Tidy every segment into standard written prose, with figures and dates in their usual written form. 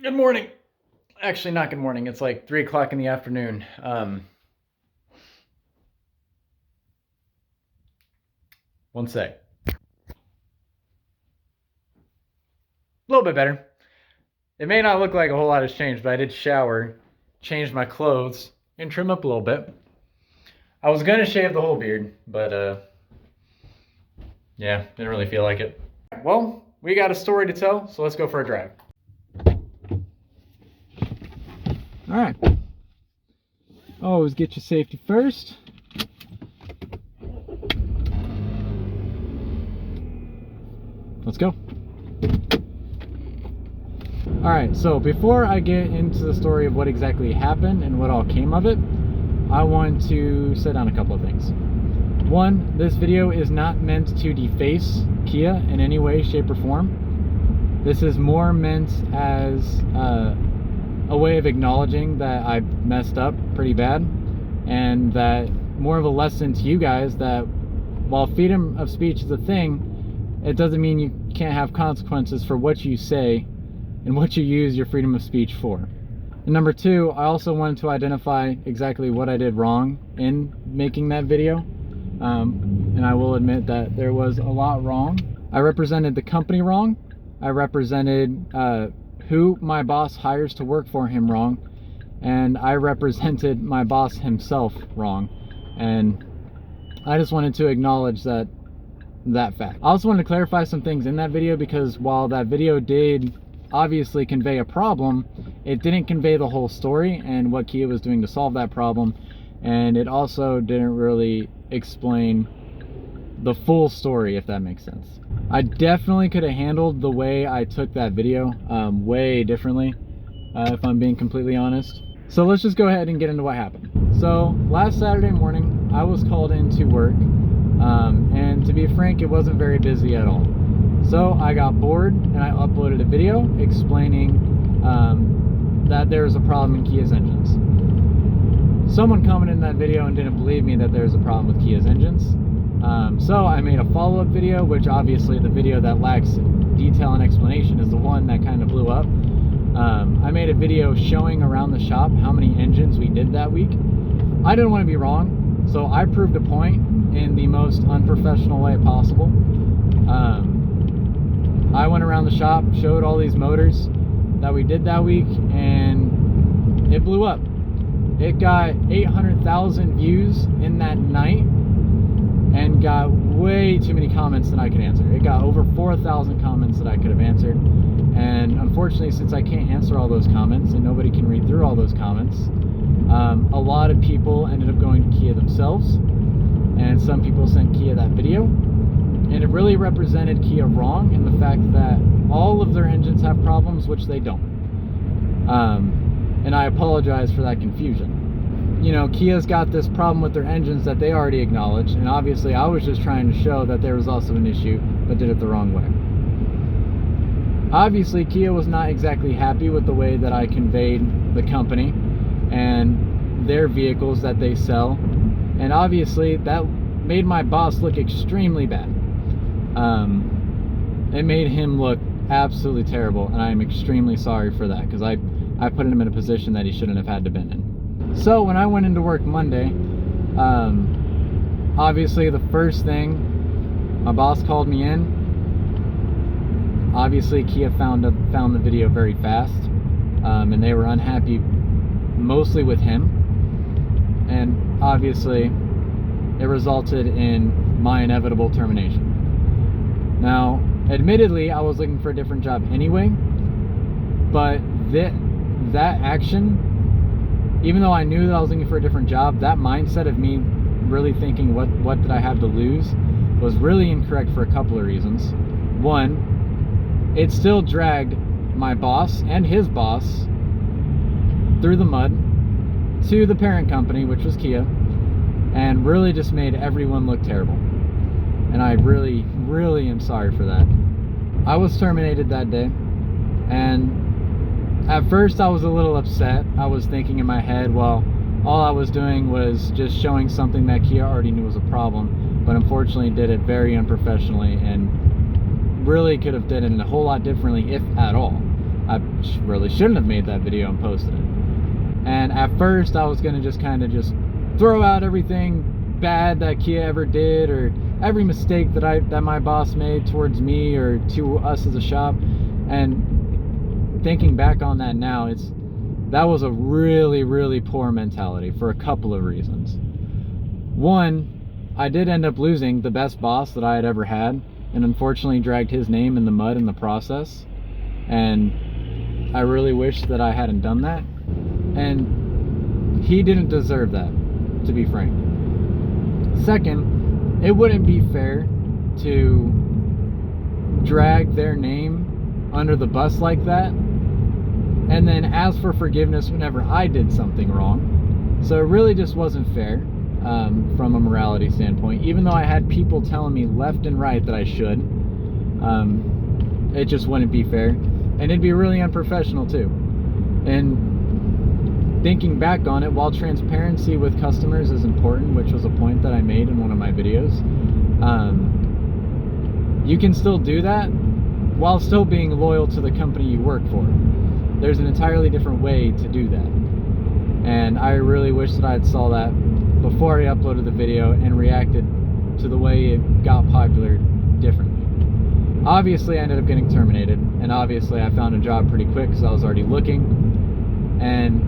Good morning. Actually, not good morning. It's like 3 o'clock in the afternoon. One sec. A little bit better. It may not look like a whole lot has changed, but I did shower, changed my clothes, and trim up a little bit. I was gonna shave the whole beard, but yeah, didn't really feel like it. Well, we got a story to tell, so let's go for a drive. All right. Always get your safety first. Let's go. All right, so before I get into the story of what exactly happened and what all came of it, I want to set down a couple of things. One, this video is not meant to deface Kia in any way, shape, or form. This is more meant as a way of acknowledging that I messed up pretty bad, and that more of a lesson to you guys that while freedom of speech is a thing, it doesn't mean you can't have consequences for what you say and what you use your freedom of speech for. And number two, I also wanted to identify exactly what I did wrong in making that video. And I will admit that there was a lot wrong. I represented the company wrong. I represented who my boss hires to work for him wrong. And I represented my boss himself wrong. And I just wanted to acknowledge that fact. I also wanted to clarify some things in that video, because while that video did obviously convey a problem, it didn't convey the whole story and what Kia was doing to solve that problem, and it also didn't really explain the full story, if that makes sense. I definitely could have handled the way I took that video way differently, if I'm being completely honest. So let's just go ahead and get into what happened. So last Saturday morning I was called into work, and to be frank, it wasn't very busy at all. So I got bored and I uploaded a video explaining that there was a problem in Kia's engines. Someone commented in that video and didn't believe me that there was a problem with Kia's engines. So I made a follow-up video, which obviously the video that lacks detail and explanation is the one that kind of blew up. I made a video showing around the shop how many engines we did that week. I didn't want to be wrong, so I proved a point in the most unprofessional way possible. I went around the shop, showed all these motors that we did that week, and it blew up. It got 800,000 views in that night and got way too many comments than I could answer. It got over 4,000 comments that I could have answered. And unfortunately, since I can't answer all those comments and nobody can read through all those comments, a lot of people ended up going to Kia themselves, and some people sent Kia that video. And it really represented Kia wrong in the fact that all of their engines have problems, which they don't. And I apologize for that confusion. You know, Kia's got this problem with their engines that they already acknowledged, and obviously I was just trying to show that there was also an issue, but did it the wrong way. Obviously, Kia was not exactly happy with the way that I conveyed the company and their vehicles that they sell, and obviously that made my boss look extremely bad. It made him look absolutely terrible, and I am extremely sorry for that, because I put him in a position that he shouldn't have had to been in. So when I went into work Monday, obviously the first thing, my boss called me in. Obviously Kia found the video very fast, and they were unhappy mostly with him, and obviously it resulted in my inevitable termination. Now, admittedly, I was looking for a different job anyway, but that action, even though I knew that I was looking for a different job, that mindset of me really thinking what did I have to lose was really incorrect for a couple of reasons. One, it still dragged my boss and his boss through the mud to the parent company, which was Kia, and really just made everyone look terrible. And I really, really am sorry for that. I was terminated that day, and at first I was a little upset. I was thinking in my head, well, all I was doing was just showing something that Kia already knew was a problem, but unfortunately did it very unprofessionally and really could have done it a whole lot differently, if at all. I really shouldn't have made that video and posted it. And at first I was gonna just kind of just throw out everything bad that Kia ever did, or every mistake that my boss made towards me or to us as a shop. And thinking back on that now, that was a really, really poor mentality for a couple of reasons. One, I did end up losing the best boss that I had ever had, and unfortunately dragged his name in the mud in the process. And I really wish that I hadn't done that. And he didn't deserve that, to be frank. Second, it wouldn't be fair to drag their name under the bus like that and then ask for forgiveness whenever I did something wrong. So it really just wasn't fair from a morality standpoint. Even though I had people telling me left and right that I should, it just wouldn't be fair. And it'd be really unprofessional too. And thinking back on it, while transparency with customers is important, which was a point that I made in one of my videos, you can still do that while still being loyal to the company you work for. There's an entirely different way to do that. And I really wish that I had saw that before I uploaded the video and reacted to the way it got popular differently. Obviously, I ended up getting terminated, and obviously I found a job pretty quick because I was already looking. And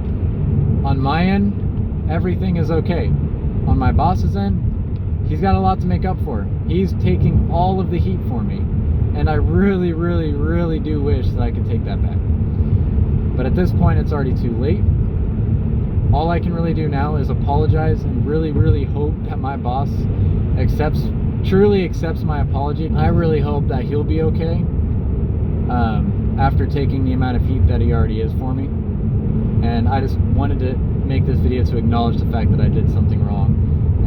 on my end, everything is okay. On my boss's end, he's got a lot to make up for. He's taking all of the heat for me, and I really, really, really do wish that I could take that back. But at this point, it's already too late. All I can really do now is apologize and really, really hope that my boss truly accepts my apology. I really hope that he'll be okay after taking the amount of heat that he already is for me. And I just wanted to make this video to acknowledge the fact that I did something wrong,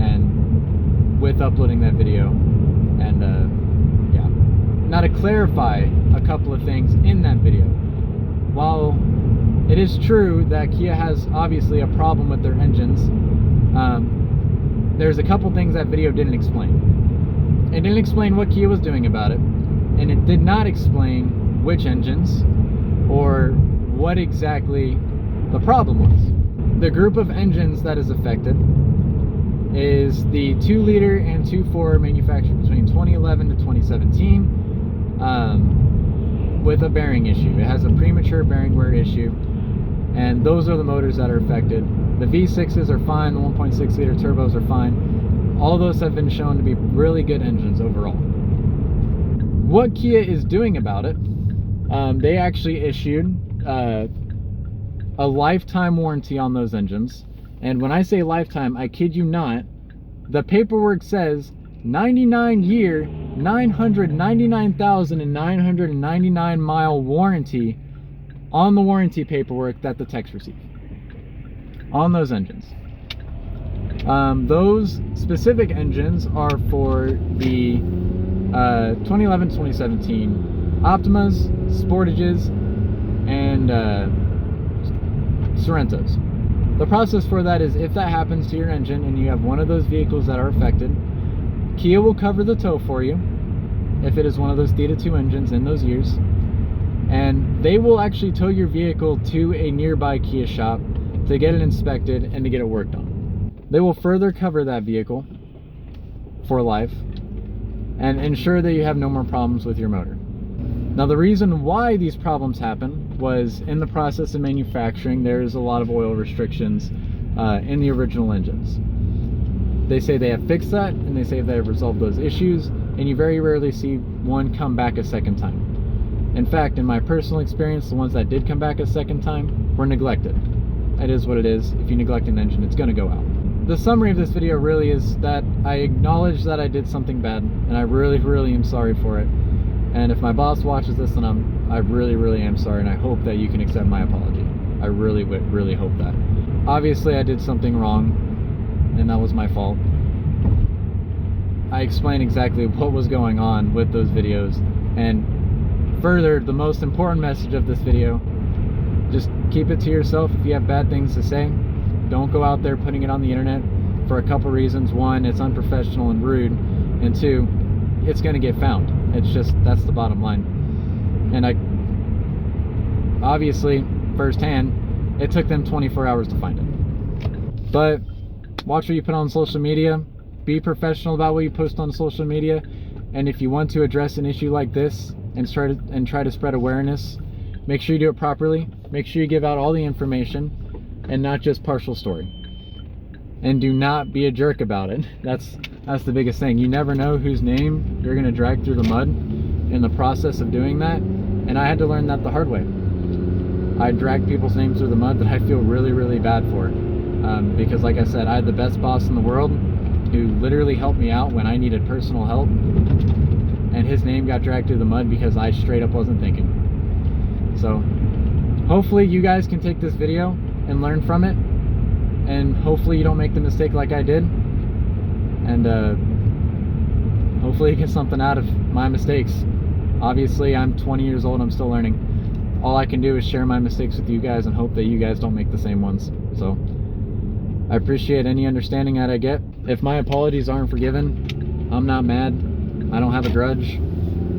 and with uploading that video, and yeah. Now to clarify a couple of things in that video. While it is true that Kia has obviously a problem with their engines, there's a couple things that video didn't explain. It didn't explain what Kia was doing about it, and it did not explain which engines or what exactly the problem was. The group of engines that is affected is the 2-liter and 2.4 manufactured between 2011 to 2017 with a bearing issue. It has a premature bearing wear issue, and those are the motors that are affected. The V6s are fine, the 1.6-liter turbos are fine. All those have been shown to be really good engines overall. What Kia is doing about it, they actually issued a lifetime warranty on those engines. And when I say lifetime, I kid you not, the paperwork says 99-year, 999,999 mile warranty on the warranty paperwork that the techs receive on those engines. Those specific engines are for the 2011-2017 Optimas, Sportages, and Sorrentos. The process for that is, if that happens to your engine and you have one of those vehicles that are affected, Kia will cover the tow for you if it is one of those Theta 2 engines in those years, and they will actually tow your vehicle to a nearby Kia shop to get it inspected and to get it worked on. They will further cover that vehicle for life and ensure that you have no more problems with your motor. Now, the reason why these problems happen was in the process of manufacturing, there's a lot of oil restrictions in the original engines. They say they have fixed that, and they say they have resolved those issues, and you very rarely see one come back a second time. In fact, in my personal experience, the ones that did come back a second time were neglected. It is what it is. If you neglect an engine, it's going to go out. The summary of this video really is that I acknowledge that I did something bad, and I really, really am sorry for it. And if my boss watches this, then I really, really am sorry, and I hope that you can accept my apology. I really, really hope that. Obviously, I did something wrong, and that was my fault. I explained exactly what was going on with those videos, and further, the most important message of this video, just keep it to yourself. If you have bad things to say, don't go out there putting it on the internet for a couple reasons. One, it's unprofessional and rude, and two, it's going to get found. It's just, that's the bottom line. And obviously, firsthand, it took them 24 hours to find it. But watch what you put on social media. Be professional about what you post on social media. And if you want to address an issue like this and try to spread awareness, make sure you do it properly. Make sure you give out all the information and not just partial story. And do not be a jerk about it. That's the biggest thing. You never know whose name you're gonna drag through the mud in the process of doing that. And I had to learn that the hard way. I dragged people's names through the mud that I feel really, really bad for. Because like I said, I had the best boss in the world who literally helped me out when I needed personal help. And his name got dragged through the mud because I straight up wasn't thinking. So hopefully you guys can take this video and learn from it. And hopefully you don't make the mistake like I did. And hopefully you get something out of my mistakes. Obviously, I'm 20 years old, I'm still learning. All I can do is share my mistakes with you guys and hope that you guys don't make the same ones. So I appreciate any understanding that I get. If my apologies aren't forgiven, I'm not mad. I don't have a grudge.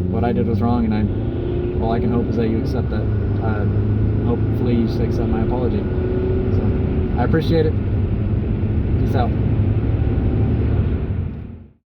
What I did was wrong, and all I can hope is that you accept that. Hopefully you accept my apology. So I appreciate it. Peace out.